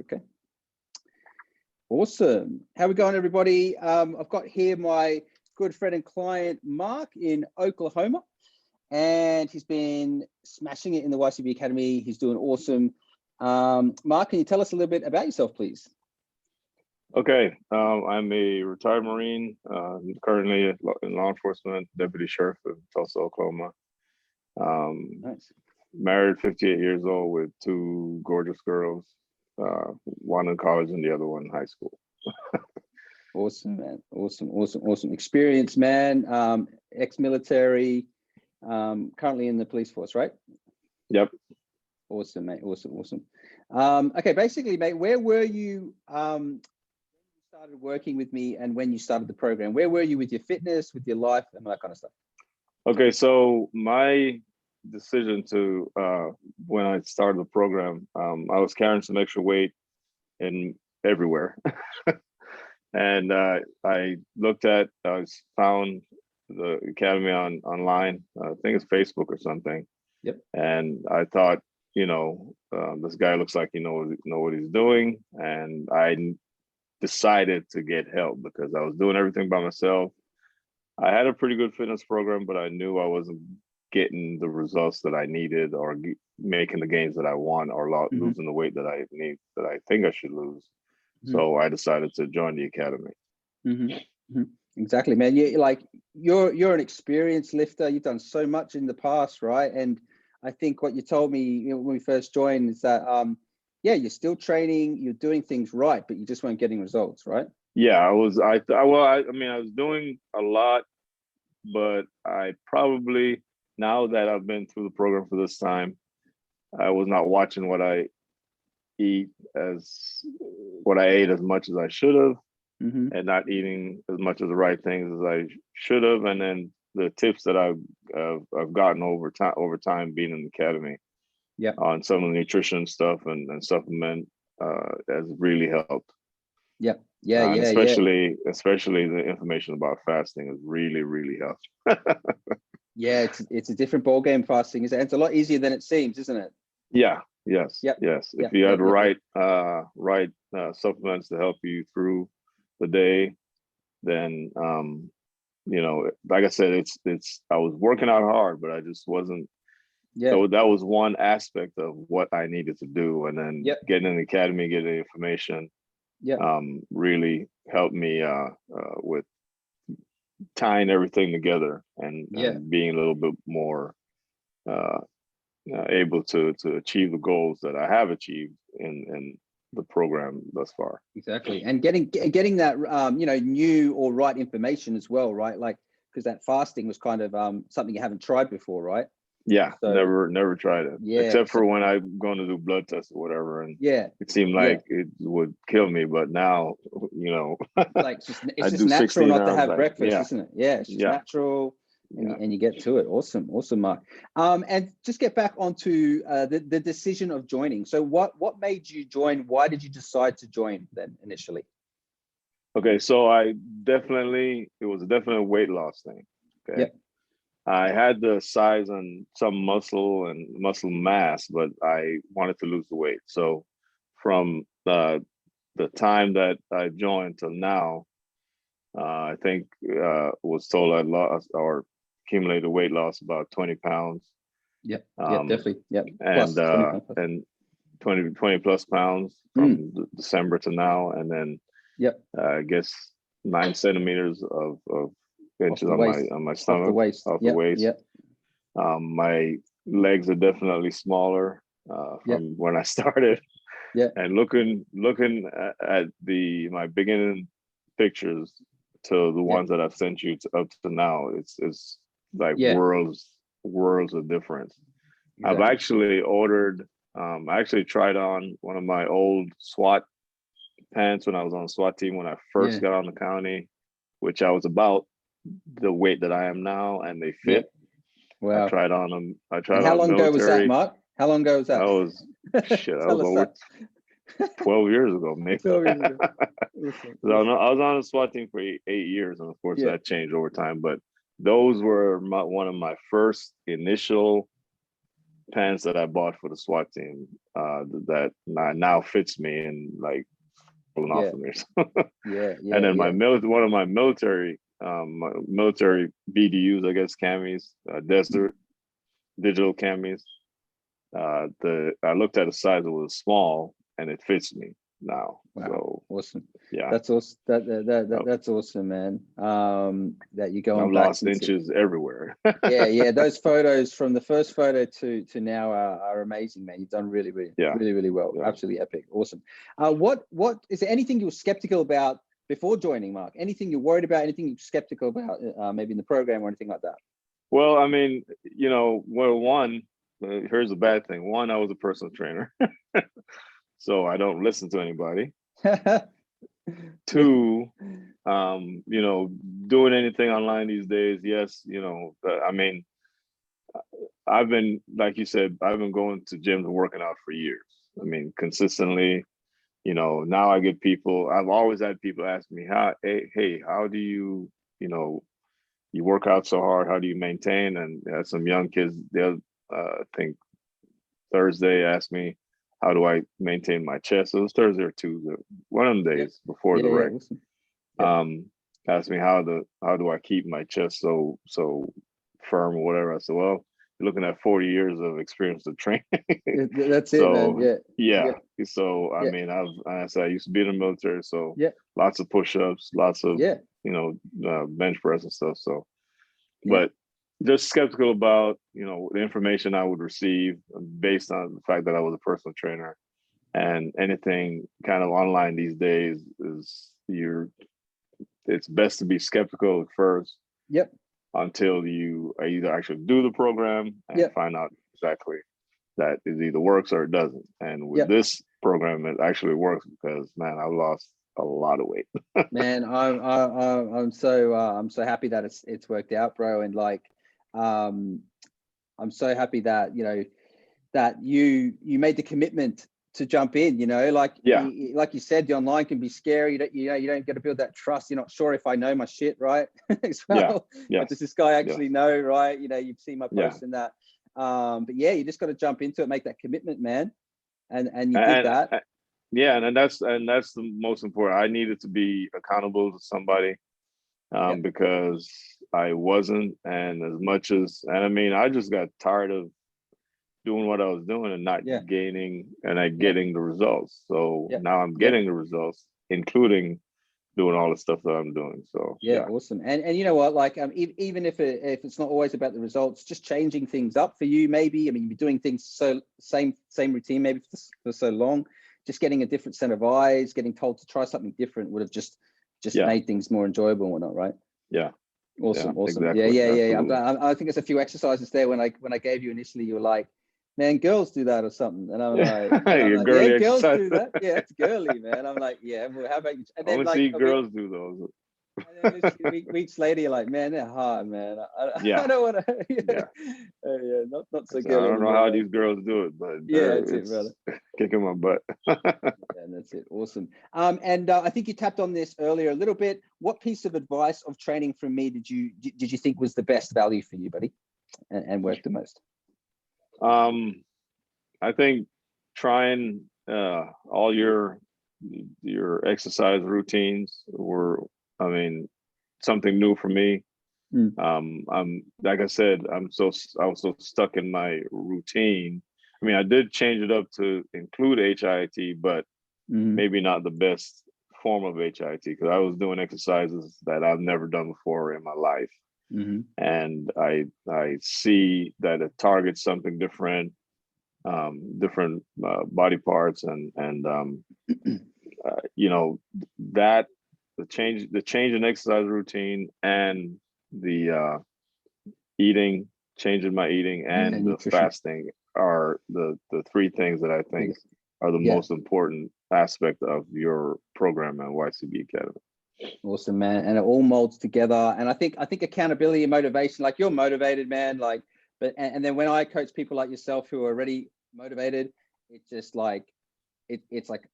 Okay. Awesome. How we going, everybody? I've got here my good friend and client, Mark, in Oklahoma, and he's been smashing it in the Ycba Academy. He's doing awesome. Mark, can you tell us a little bit about yourself, please? Okay, I'm a retired Marine, currently in law enforcement, deputy sheriff of Tulsa, Oklahoma. Nice. Married, 58 years old, with two gorgeous girls, one in college and the other one in high school. Awesome, man. Awesome experience, man. Ex-military, currently in the police force, right? Yep. Awesome, mate. Awesome. Okay, basically, mate, where were you when you started working with me and when you started the program? Where were you with your fitness, with your life, and that kind of stuff? Okay, so my decision to, when I started the program, I was carrying some extra weight in everywhere. And I found the Academy online. I think it's Facebook or something. Yep. And I thought, this guy looks like he know what he's doing. And I decided to get help because I was doing everything by myself. I had a pretty good fitness program, but I knew I wasn't getting the results that I needed, or making the gains that I want, or losing the weight that I need, that I think I should lose. So I decided to join the Academy. Exactly, man. You're an experienced lifter. You've done so much in the past, right? And I think what you told me when we first joined is that, you're still training, you're doing things right, but you just weren't getting results, right? Yeah, I was doing a lot, but I probably, now that I've been through the program for this time, I was not watching what I ate as much as I should have, and not eating as much of the right things as I should have. And then the tips that I've gotten over time being in the Academy, on some of the nutrition stuff and supplement, has really helped. Especially the information about fasting has really helped. Yeah, it's a different ball game, fasting. It's a lot easier than it seems, isn't it? Yeah. Yes. If you had the right supplements to help you through the day, then like I said, it's I was working out hard, but I just wasn't. So that was one aspect of what I needed to do, and then getting in the Academy, getting the information, really helped me with tying everything together and being a little bit more able to achieve the goals that I have achieved in the program thus far. Exactly, and getting that new or right information as well, right? Like, because that fasting was kind of something you haven't tried before, right? Yeah, so, never tried it. Except for when I'm going to do blood tests or whatever, and it seemed like it would kill me. But now, like it's just natural not to have breakfast, isn't it? Yeah, it's just natural. And you get to it. Awesome, Mark. And just get back onto the decision of joining. So what made you join? Why did you decide to join then initially? Okay, so it was definitely a weight loss thing. Okay. I had the size and some muscle and muscle mass, but I wanted to lose the weight. So from the time that I joined till now, I think was told I lost or accumulated weight loss about 20 pounds. Definitely. And and 20 plus pounds from December to now, and then I guess 9 centimeters of inches on my stomach, off the waist. My legs are definitely smaller from when I started. And looking at my beginning pictures to the ones that I've sent you up to now, it's like worlds of difference. I've actually ordered. I actually tried on one of my old SWAT pants when I was on the SWAT team when I first got on the county, which I was about the weight that I am now, and they fit. Wow. I tried on them. How long ago was that, Mark? How long ago was that? That was over 12 years ago, maybe. 12 years ago. I was on the SWAT team for 8 years, and of course that changed over time. But those were one of my first initial pants that I bought for the SWAT team that now fits me and like falling off of me. And then one of my military BDUs, I guess, camis, desert digital camis. I looked at the size; it was small, and it fits me now. Wow. So awesome. Yeah, that's awesome. That's awesome, man. That you go on. I've lost inches everywhere. yeah. Those photos from the first photo to now are amazing, man. You've done really well. Yeah. Absolutely epic. Awesome. What is there anything you were skeptical about before joining, Mark? Anything you're worried about? Anything you're skeptical about? Maybe in the program or anything like that? Well, I mean, one. Here's the bad thing. One, I was a personal trainer, so I don't listen to anybody. Two, doing anything online these days, yes, I mean, I've been, like you said, I've been going to gyms and working out for years. I mean, consistently, now I've always had people ask me, hey, how do you, you work out so hard, how do you maintain? And some young kids, they'll, I think Thursday asked me, how do I maintain my chest? So it was Thursday or Tuesday, one of them days before the wreck. Awesome. Asked me how do I keep my chest so firm or whatever. I said, well, you're looking at 40 years of experience of training. That's it, man. Yeah. So I mean, I used to be in the military, so lots of push-ups, lots of bench press and stuff. So, but just skeptical about, the information I would receive based on the fact that I was a personal trainer, and anything kind of online these days it's best to be skeptical at first. Until you either actually do the program and find out exactly that it either works or it doesn't. And with this program, it actually works because, man, I lost a lot of weight. Man, I'm so happy that it's worked out, bro. And like, I'm so happy that that you made the commitment to jump in. Like you said, the online can be scary. You don't get to build that trust. You're not sure if I know my shit, right? As well. But does this guy actually know, right? You've seen my post and that. But you just got to jump into it, make that commitment, man. And you did that. And that's the most important. I needed to be accountable to somebody because I wasn't, and I mean, I just got tired of doing what I was doing and not getting the results. So now I'm getting the results, including doing all the stuff that I'm doing. So awesome. And you know what, like even if it's not always about the results, just changing things up for you, maybe. I mean, you're doing things same routine maybe for so long, just getting a different set of eyes, getting told to try something different would have just made things more enjoyable and whatnot, right? Awesome. Exactly. I think there's a few exercises there when I gave you initially, you were like, man, girls do that or something. And I'm like, girls do that. Yeah, it's girly, man. I'm like, well, how about you? And then, I want to see girls do those. And then weeks later, you're like, man, they're hard, man. I don't want to. Not so girly. I don't know how these girls do it, but that's it, brother. Kicking my butt. And that's it. Awesome. And I think you tapped on this earlier a little bit. What piece of advice of training from me did you think was the best value for you, buddy, and worked the most? I think trying all your exercise routines were, something new for me. I'm like I said, I was so stuck in my routine. I mean, I did change it up to include HIIT, but maybe not the best form of HIIT, because I was doing exercises that I've never done before in my life. And I see that it targets something different, different body parts, and that the change in exercise routine and the changing my eating and the fasting are the three things that I think are the most important aspect of your program at Ycba Academy. Awesome, man. And it all molds together. And I think accountability and motivation, like you're motivated, man, like, but, and then when I coach people like yourself who are already motivated, it's just like, it's like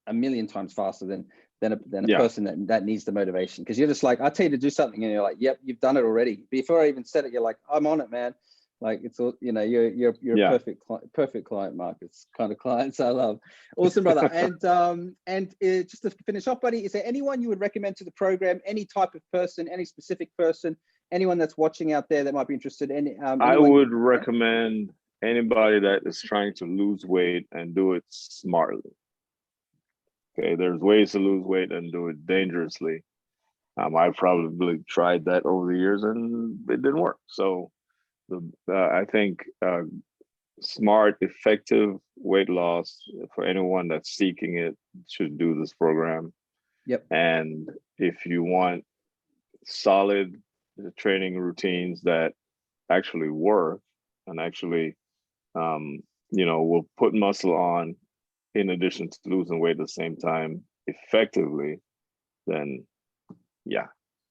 a million times faster than a person that needs the motivation. Cause you're just like, I tell you to do something and you're like, yep, you've done it already. Before I even said it, you're like, I'm on it, man. Like it's all, you know, you're a perfect client, Mark. It's kind of clients I love. Awesome, brother. And just to finish off, buddy, is there anyone you would recommend to the program? Any type of person, any specific person, anyone that's watching out there that might be interested in? I would recommend anybody that is trying to lose weight and do it smartly. Okay, there's ways to lose weight and do it dangerously. I probably tried that over the years and it didn't work. So I think smart, effective weight loss for anyone that's seeking it should do this program. Yep. And if you want solid training routines that actually work and actually, you know, will put muscle on in addition to losing weight at the same time effectively, then yeah,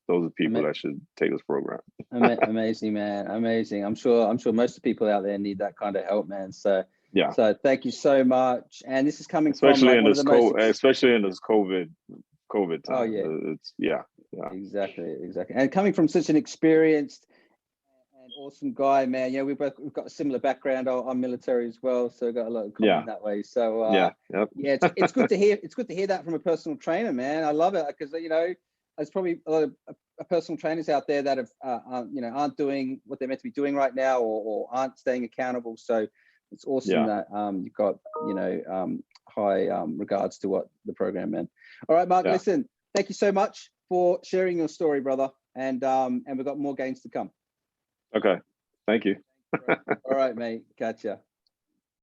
those are people that should take this program. Amazing, man. Amazing. I'm sure most of the people out there need that kind of help, man. So yeah. So thank you so much. And this is coming especially from in this especially in this COVID time. Oh yeah. It's yeah. Exactly. And coming from such an experienced and awesome guy, man. You know, we've got a similar background. I'm military as well, so we've got a lot of common that way. So it's good to hear. It's good to hear that from a personal trainer, man. I love it because, you know, there's probably a lot of personal trainers out there that have you know, aren't doing what they're meant to be doing right now, or aren't staying accountable. So it's awesome that you've got, you know, high regards to what the program meant. All right, Mark. Listen, thank you so much for sharing your story, brother. And we've got more games to come. Okay, thank you. All right, mate. Catch ya.